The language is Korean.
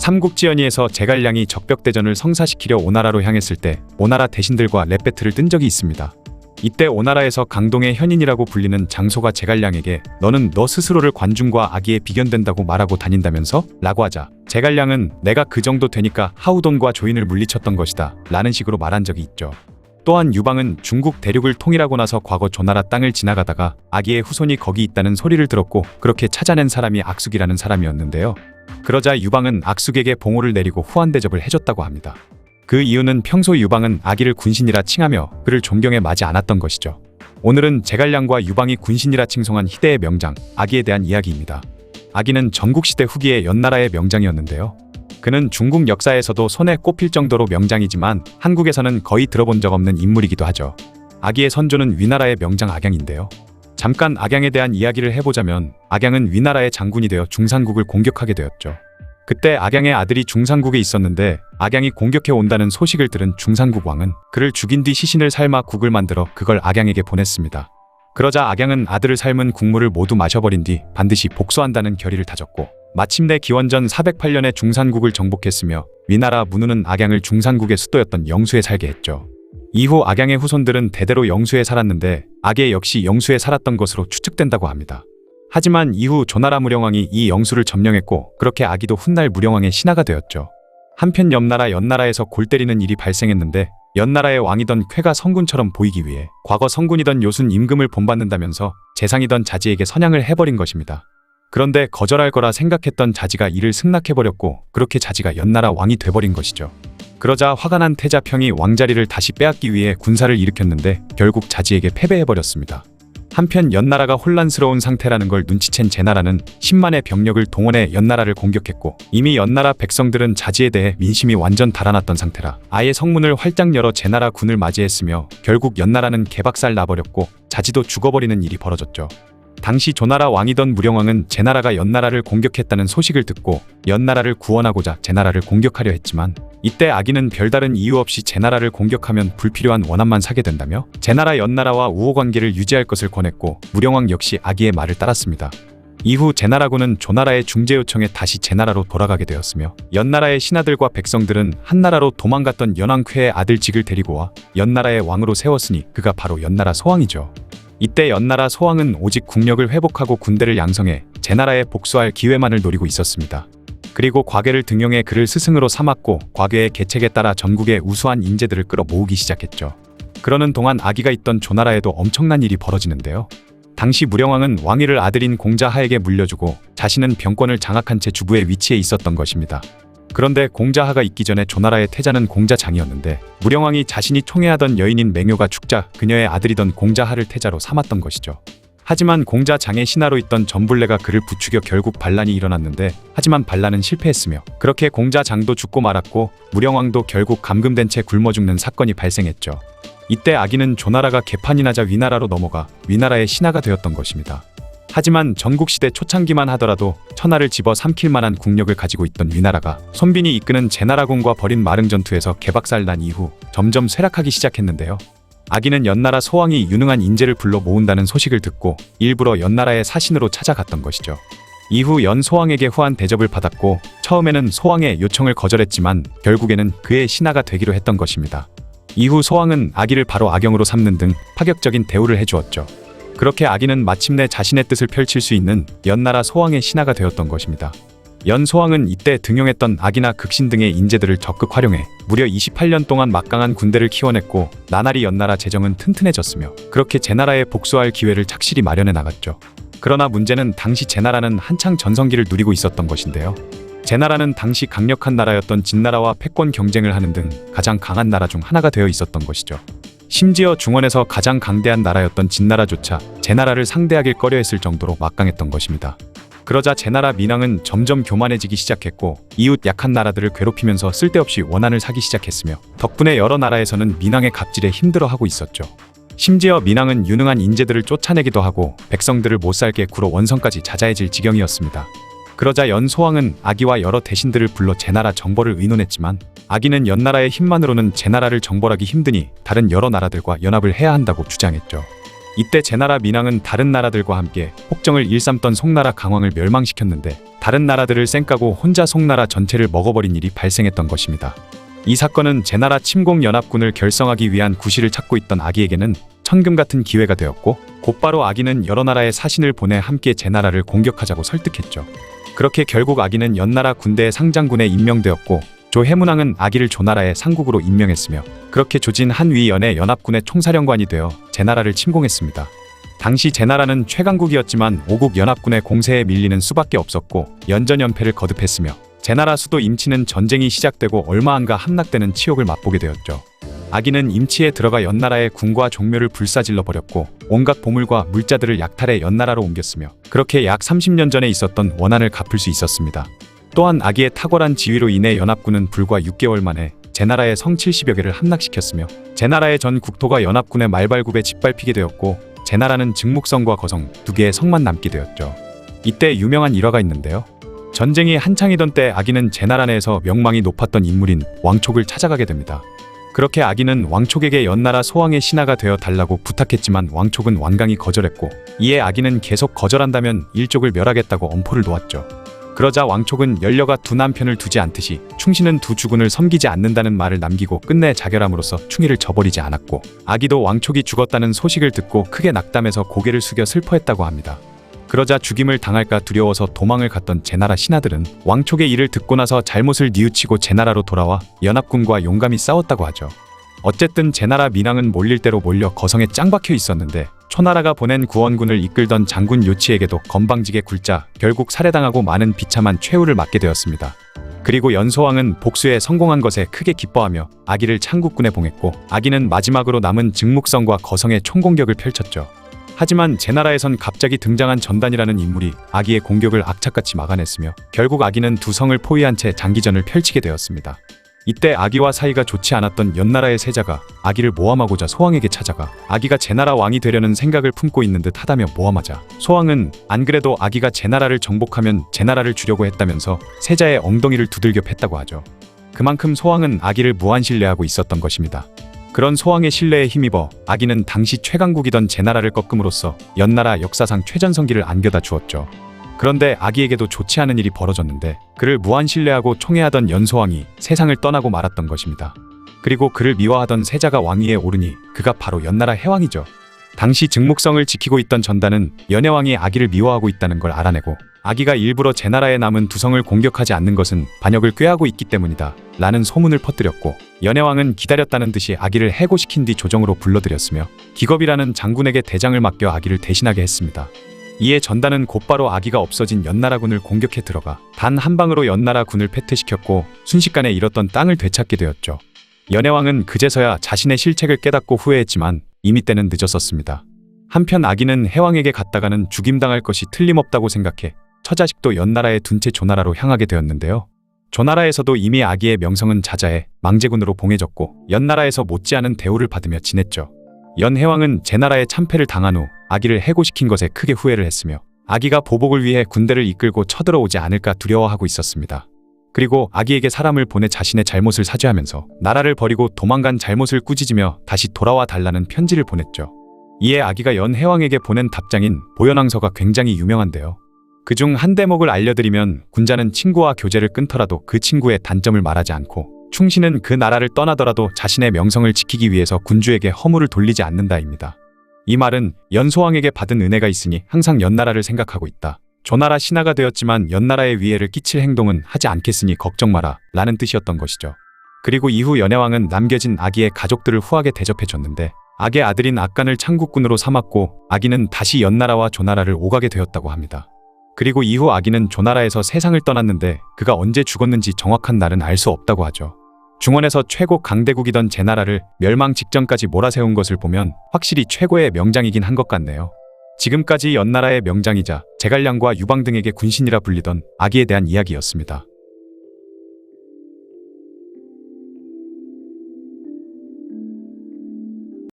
삼국지연의에서 제갈량이 적벽대전을 성사시키려 오나라로 향했을 때 오나라 대신들과 랩 배틀을 뜬 적이 있습니다. 이때 오나라에서 강동의 현인이라고 불리는 장소가 제갈량에게 너는 너 스스로를 관중과 악의에 비견된다고 말하고 다닌다면서? 라고 하자 제갈량은 내가 그 정도 되니까 하우돈과 조인을 물리쳤던 것이다 라는 식으로 말한 적이 있죠. 또한 유방은 중국 대륙을 통일하고 나서 과거 조나라 땅을 지나가다가 아기의 후손이 거기 있다는 소리를 들었고 그렇게 찾아낸 사람이 악숙이라는 사람이었는데요. 그러자 유방은 악숙에게 봉호를 내리고 후한 대접을 해줬다고 합니다. 그 이유는 평소 유방은 아기를 군신이라 칭하며 그를 존경에 마지 않았던 것이죠. 오늘은 제갈량과 유방이 군신이라 칭송한 희대의 명장 아기에 대한 이야기입니다. 아기는 전국시대 후기의 연나라의 명장이었는데요. 그는 중국 역사에서도 손에 꼽힐 정도로 명장이지만 한국에서는 거의 들어본 적 없는 인물이기도 하죠. 아기의 선조는 위나라의 명장 악양인데요. 잠깐 악양에 대한 이야기를 해보자면 악양은 위나라의 장군이 되어 중산국을 공격하게 되었죠. 그때 악양의 아들이 중산국에 있었는데 악양이 공격해 온다는 소식을 들은 중산국 왕은 그를 죽인 뒤 시신을 삶아 국을 만들어 그걸 악양에게 보냈습니다. 그러자 악양은 아들을 삶은 국물을 모두 마셔버린 뒤 반드시 복수한다는 결의를 다졌고 마침내 기원전 408년에 중산국을 정복했으며 위나라 문우는 악양을 중산국의 수도였던 영수에 살게 했죠. 이후 악양의 후손들은 대대로 영수에 살았는데 악양 역시 영수에 살았던 것으로 추측된다고 합니다. 하지만 이후 조나라 무령왕이 이 영수를 점령했고 그렇게 아기도 훗날 무령왕의 신하가 되었죠. 한편 옆나라 연나라에서 골 때리는 일이 발생했는데 연나라의 왕이던 쾌가 성군처럼 보이기 위해 과거 성군이던 요순 임금을 본받는다면서 재상이던 자지에게 선양을 해버린 것입니다. 그런데 거절할 거라 생각했던 자지가 이를 승낙해버렸고 그렇게 자지가 연나라 왕이 돼버린 것이죠. 그러자 화가 난 태자평이 왕자리를 다시 빼앗기 위해 군사를 일으켰는데 결국 자지에게 패배해버렸습니다. 한편 연나라가 혼란스러운 상태라는 걸 눈치챈 제나라는 10만의 병력을 동원해 연나라를 공격했고 이미 연나라 백성들은 자지에 대해 민심이 완전 달아났던 상태라 아예 성문을 활짝 열어 제나라 군을 맞이했으며 결국 연나라는 개박살 나버렸고 자지도 죽어버리는 일이 벌어졌죠. 당시 조나라 왕이던 무령왕은 제나라가 연나라를 공격했다는 소식을 듣고 연나라를 구원하고자 제나라를 공격하려 했지만 이때 아기는 별다른 이유 없이 제나라를 공격하면 불필요한 원한만 사게 된다며 제나라 연나라와 우호관계를 유지할 것을 권했고 무령왕 역시 아기의 말을 따랐습니다. 이후 제나라군은 조나라의 중재 요청에 다시 제나라로 돌아가게 되었으며 연나라의 신하들과 백성들은 한나라로 도망갔던 연왕쾌의 아들 직을 데리고 와 연나라의 왕으로 세웠으니 그가 바로 연나라 소왕이죠. 이때 연나라 소왕은 오직 국력을 회복하고 군대를 양성해 제나라에 복수할 기회만을 노리고 있었습니다. 그리고 과계를 등용해 그를 스승으로 삼았고 과계의 계책에 따라 전국의 우수한 인재들을 끌어모으기 시작했죠. 그러는 동안 아기가 있던 조나라에도 엄청난 일이 벌어지는데요. 당시 무령왕은 왕위를 아들인 공자하에게 물려주고 자신은 병권을 장악한 채 주부의 위치에 있었던 것입니다. 그런데 공자하가 있기 전에 조나라의 태자는 공자장이었는데 무령왕이 자신이 총애하던 여인인 맹효가 죽자 그녀의 아들이던 공자하를 태자로 삼았던 것이죠. 하지만 공자장의 신하로 있던 전불래가 그를 부추겨 결국 반란이 일어났는데 하지만 반란은 실패했으며 그렇게 공자장도 죽고 말았고 무령왕도 결국 감금된 채 굶어 죽는 사건이 발생했죠. 이때 아기는 조나라가 개판이 나자 위나라로 넘어가 위나라의 신하가 되었던 것입니다. 하지만 전국시대 초창기만 하더라도 천하를 집어 삼킬 만한 국력을 가지고 있던 위나라가 손빈이 이끄는 제나라군과 벌인 마릉전투에서 개박살 난 이후 점점 쇠락하기 시작했는데요. 아기는 연나라 소왕이 유능한 인재를 불러 모은다는 소식을 듣고 일부러 연나라의 사신으로 찾아갔던 것이죠. 이후 연 소왕에게 후한 대접을 받았고 처음에는 소왕의 요청을 거절했지만 결국에는 그의 신하가 되기로 했던 것입니다. 이후 소왕은 아기를 바로 악영으로 삼는 등 파격적인 대우를 해주었죠. 그렇게 아기는 마침내 자신의 뜻을 펼칠 수 있는 연나라 소왕의 신하가 되었던 것입니다. 연 소왕은 이때 등용했던 아기나 극신 등의 인재들을 적극 활용해 무려 28년 동안 막강한 군대를 키워냈고 나날이 연나라 재정은 튼튼해졌으며 그렇게 제나라에 복수할 기회를 착실히 마련해 나갔죠. 그러나 문제는 당시 제나라는 한창 전성기를 누리고 있었던 것인데요. 제나라는 당시 강력한 나라였던 진나라와 패권 경쟁을 하는 등 가장 강한 나라 중 하나가 되어 있었던 것이죠. 심지어 중원에서 가장 강대한 나라였던 진나라조차 제나라를 상대하길 꺼려했을 정도로 막강했던 것입니다. 그러자 제나라 민왕은 점점 교만해지기 시작했고 이웃 약한 나라들을 괴롭히면서 쓸데없이 원한을 사기 시작했으며 덕분에 여러 나라에서는 민왕의 갑질에 힘들어하고 있었죠. 심지어 민왕은 유능한 인재들을 쫓아내기도 하고 백성들을 못살게 굴어 원성까지 자자해질 지경이었습니다. 그러자 연소왕은 아기와 여러 대신들을 불러 제나라 정벌을 의논했지만 아기는 연나라의 힘만으로는 제나라를 정벌하기 힘드니 다른 여러 나라들과 연합을 해야 한다고 주장했죠. 이때 제나라 민왕은 다른 나라들과 함께 폭정을 일삼던 송나라 강왕을 멸망시켰는데 다른 나라들을 쌩까고 혼자 송나라 전체를 먹어버린 일이 발생했던 것입니다. 이 사건은 제나라 침공연합군을 결성하기 위한 구실을 찾고 있던 아기에게는 천금 같은 기회가 되었고, 곧바로 아기는 여러 나라의 사신을 보내 함께 제나라를 공격하자고 설득했죠. 그렇게 결국 아기는 연나라 군대의 상장군에 임명되었고, 조해문왕은 아기를 조나라의 상국으로 임명했으며, 그렇게 조진 한위 연의 연합군의 총사령관이 되어 제나라를 침공했습니다. 당시 제나라는 최강국이었지만 5국 연합군의 공세에 밀리는 수밖에 없었고, 연전연패를 거듭했으며 제나라 수도 임치는 전쟁이 시작되고 얼마 안가 함락되는 치욕을 맛보게 되었죠. 아기는 임치에 들어가 연나라의 궁과 종묘를 불사질러 버렸고, 온갖 보물과 물자들을 약탈해 연나라로 옮겼으며, 그렇게 약 30년 전에 있었던 원한을 갚을 수 있었습니다. 또한 아기의 탁월한 지휘로 인해 연합군은 불과 6개월 만에 제나라의 성 70여 개를 함락시켰으며, 제나라의 전 국토가 연합군의 말발굽에 짓밟히게 되었고, 제나라는 증묵성과 거성 2개의 성만 남게 되었죠. 이때 유명한 일화가 있는데요. 전쟁이 한창이던 때 아기는 제나라 내에서 명망이 높았던 인물인 왕촉을 찾아가게 됩니다. 그렇게 아기는 왕촉에게 연나라 소왕의 신하가 되어 달라고 부탁했지만 왕촉은 완강히 거절했고, 이에 아기는 계속 거절한다면 일족을 멸하겠다고 엄포를 놓았죠. 그러자 왕촉은 연려가 두 남편을 두지 않듯이 충신은 두 주군을 섬기지 않는다는 말을 남기고 끝내 자결함으로써 충의를 저버리지 않았고, 아기도 왕촉이 죽었다는 소식을 듣고 크게 낙담해서 고개를 숙여 슬퍼했다고 합니다. 그러자 죽임을 당할까 두려워서 도망을 갔던 제나라 신하들은 왕촉의 일을 듣고 나서 잘못을 뉘우치고 제나라로 돌아와 연합군과 용감히 싸웠다고 하죠. 어쨌든 제나라 민왕은 몰릴 대로 몰려 거성에 짱 박혀 있었는데, 초나라가 보낸 구원군을 이끌던 장군 요치에게도 건방지게 굴자 결국 살해당하고 많은 비참한 최후를 맞게 되었습니다. 그리고 연소왕은 복수에 성공한 것에 크게 기뻐하며 아기를 창국군에 봉했고, 아기는 마지막으로 남은 증묵성과 거성에 총공격을 펼쳤죠. 하지만 제나라에선 갑자기 등장한 전단이라는 인물이 아기의 공격을 악착같이 막아냈으며, 결국 아기는 두 성을 포위한 채 장기전을 펼치게 되었습니다. 이때 아기와 사이가 좋지 않았던 연나라의 세자가 아기를 모함하고자 소왕에게 찾아가 아기가 제나라 왕이 되려는 생각을 품고 있는 듯 하다며 모함하자, 소왕은 안 그래도 아기가 제나라를 정복하면 제나라를 주려고 했다면서 세자의 엉덩이를 두들겨 팼다고 하죠. 그만큼 소왕은 아기를 무한신뢰하고 있었던 것입니다. 그런 소왕의 신뢰에 힘입어 아기는 당시 최강국이던 제나라를 꺾음으로써 연나라 역사상 최전성기를 안겨다 주었죠. 그런데 아기에게도 좋지 않은 일이 벌어졌는데, 그를 무한신뢰하고 총애하던 연소왕이 세상을 떠나고 말았던 것입니다. 그리고 그를 미워하던 세자가 왕위에 오르니 그가 바로 연나라 해왕이죠. 당시 증묵성을 지키고 있던 전단은 연해왕이 아기를 미워하고 있다는 걸 알아내고, 아기가 일부러 제나라에 남은 두 성을 공격하지 않는 것은 반역을 꾀하고 있기 때문이다 라는 소문을 퍼뜨렸고, 연해왕은 기다렸다는 듯이 아기를 해고시킨 뒤 조정으로 불러들였으며, 기겁이라는 장군에게 대장을 맡겨 아기를 대신하게 했습니다. 이에 전단은 곧바로 아기가 없어진 연나라군을 공격해 들어가 단 한 방으로 연나라 군을 패퇴시켰고, 순식간에 잃었던 땅을 되찾게 되었죠. 연해왕은 그제서야 자신의 실책을 깨닫고 후회했지만 이미 때는 늦었었습니다. 한편 아기는 해왕에게 갔다가는 죽임당할 것이 틀림없다고 생각해 처자식도 연나라에 둔 채 조나라로 향하게 되었는데요. 조나라에서도 이미 아기의 명성은 자자해 망제군으로 봉해졌고, 연나라에서 못지않은 대우를 받으며 지냈죠. 연해왕은 제나라의 참패를 당한 후 아기를 해고시킨 것에 크게 후회를 했으며, 아기가 보복을 위해 군대를 이끌고 쳐들어오지 않을까 두려워하고 있었습니다. 그리고 아기에게 사람을 보내 자신의 잘못을 사죄하면서 나라를 버리고 도망간 잘못을 꾸짖으며 다시 돌아와 달라는 편지를 보냈죠. 이에 아기가 연해왕에게 보낸 답장인 보연왕서가 굉장히 유명한데요. 그중 한 대목을 알려드리면, 군자는 친구와 교제를 끊더라도 그 친구의 단점을 말하지 않고, 충신은 그 나라를 떠나더라도 자신의 명성을 지키기 위해서 군주에게 허물을 돌리지 않는다입니다. 이 말은 연소왕에게 받은 은혜가 있으니 항상 연나라를 생각하고 있다. 조나라 신하가 되었지만 연나라에 위해를 끼칠 행동은 하지 않겠으니 걱정 마라 라는 뜻이었던 것이죠. 그리고 이후 연해왕은 남겨진 아기의 가족들을 후하게 대접해줬는데, 아기의 아들인 악간을 창국군으로 삼았고, 아기는 다시 연나라와 조나라를 오가게 되었다고 합니다. 그리고 이후 아기는 조나라에서 세상을 떠났는데, 그가 언제 죽었는지 정확한 날은 알 수 없다고 하죠. 중원에서 최고 강대국이던 제나라를 멸망 직전까지 몰아세운 것을 보면 확실히 최고의 명장이긴 한 것 같네요. 지금까지 연나라의 명장이자 제갈량과 유방 등에게 군신이라 불리던 아기에 대한 이야기였습니다.